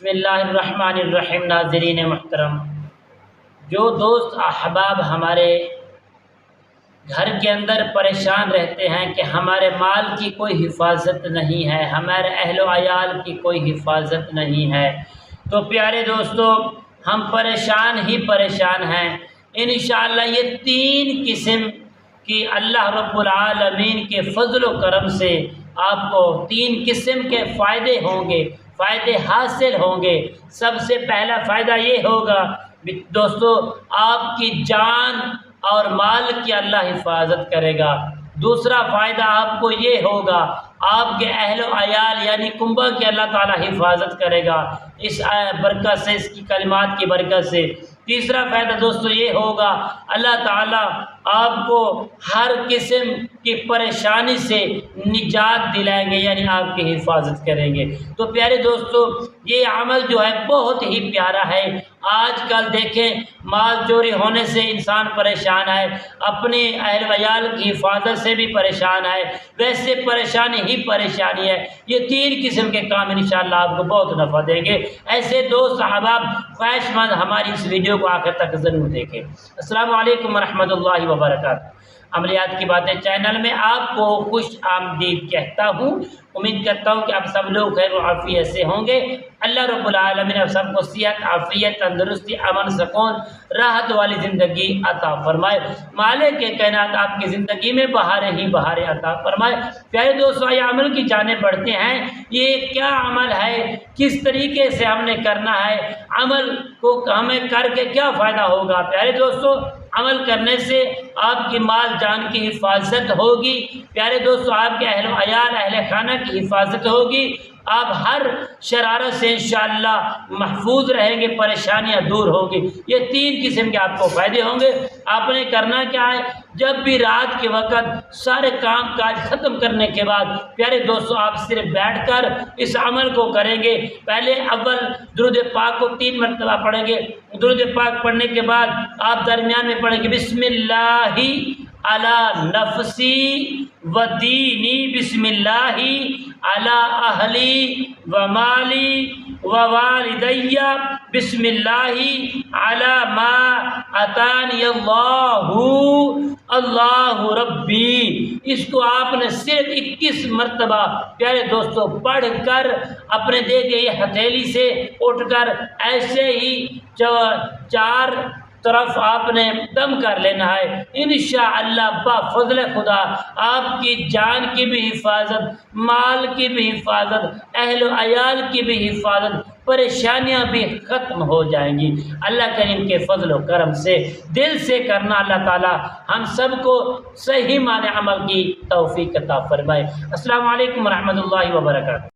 بسم اللہ الرحمن الرحیم۔ ناظرین محترم، جو دوست احباب ہمارے گھر کے اندر پریشان رہتے ہیں کہ ہمارے مال کی کوئی حفاظت نہیں ہے، ہمارے اہل و عیال کی کوئی حفاظت نہیں ہے، تو پیارے دوستو ہم پریشان ہی پریشان ہیں۔ انشاءاللہ یہ 3 قسم کی اللہ رب العالمین کے فضل و کرم سے آپ کو 3 قسم کے فائدے ہوں گے، فائدے حاصل ہوں گے۔ سب سے پہلا فائدہ یہ ہوگا دوستو، آپ کی جان اور مال کی اللہ حفاظت کرے گا۔ دوسرا فائدہ آپ کو یہ ہوگا، آپ کے اہل و عیال یعنی کنبہ کی اللہ تعالیٰ حفاظت کرے گا اس برکت سے، اس کی کلمات کی برکت سے۔ تیسرا فائدہ دوستو یہ ہوگا، اللہ تعالیٰ آپ کو ہر قسم کی پریشانی سے نجات دلائیں گے، یعنی آپ کی حفاظت کریں گے۔ تو پیارے دوستو یہ عمل جو ہے بہت ہی پیارا ہے۔ آج کل دیکھیں مال چوری ہونے سے انسان پریشان ہے، اپنے اہل و عیال کی حفاظت سے بھی پریشان ہے، ویسے پریشانی ہی پریشانی ہے۔ یہ 3 قسم کے کام انشاءاللہ آپ کو بہت نفع دیں گے۔ ایسے دوست احباب خواہش مند ہماری اس ویڈیو کو آخر تک ضرور دیکھیں۔ السلام علیکم ورحمۃ اللہ وبرکاتہ۔ عملیات کی باتیں چینل میں آپ کو خوش آمدید کہتا ہوں۔ امید کرتا ہوں کہ آپ سب لوگ خیر و عافیت سے ہوں گے۔ اللہ رب العالمین آپ سب کو صحت، عافیت، تندرستی، امن، سکون، راحت والی زندگی عطا فرمائے۔ مالک کائنات آپ کی زندگی میں بہاریں ہی بہاریں عطا فرمائے۔ پیارے دوستو یہ عمل کی جانب بڑھتے ہیں۔ یہ کیا عمل ہے، کس طریقے سے ہم نے کرنا ہے، عمل کو ہمیں کر کے کیا فائدہ ہوگا؟ پیارے دوستو عمل کرنے سے آپ کی مال جان کی حفاظت ہوگی۔ پیارے دوستو آپ کے اہل و عیال، اہل خانہ کی حفاظت ہوگی۔ آپ ہر شرارت سے انشاءاللہ محفوظ رہیں گے، پریشانیاں دور ہوں گی۔ یہ 3 قسم کے آپ کو فائدے ہوں گے۔ آپ نے کرنا کیا ہے، جب بھی رات کے وقت سارے کام کاج ختم کرنے کے بعد پیارے دوستو آپ صرف بیٹھ کر اس عمل کو کریں گے۔ پہلے اول درود پاک کو 3 مرتبہ پڑھیں گے۔ درود پاک پڑھنے کے بعد آپ درمیان میں پڑھیں گے بسم اللہ علی نفسی و دینی، بسم اللہ علی اہلی و مالی و والدی، بسم اللہ علی ما اتانی اللہ ربی۔ اس کو آپ نے صرف 21 مرتبہ پیارے دوستو پڑھ کر اپنے دے گئے ہتھیلی سے اٹھ کر ایسے ہی 4 طرف آپ نے دم کر لینا ہے۔ انشاءاللہ بفضل خدا آپ کی جان کی بھی حفاظت، مال کی بھی حفاظت، اہل و عیال کی بھی حفاظت، پریشانیاں بھی ختم ہو جائیں گی۔ اللہ کریم کے فضل و کرم سے دل سے کرنا، اللہ تعالی ہم سب کو صحیح معنی عمل کی توفیق عطا فرمائے۔ السلام علیکم ورحمۃ اللہ وبرکاتہ۔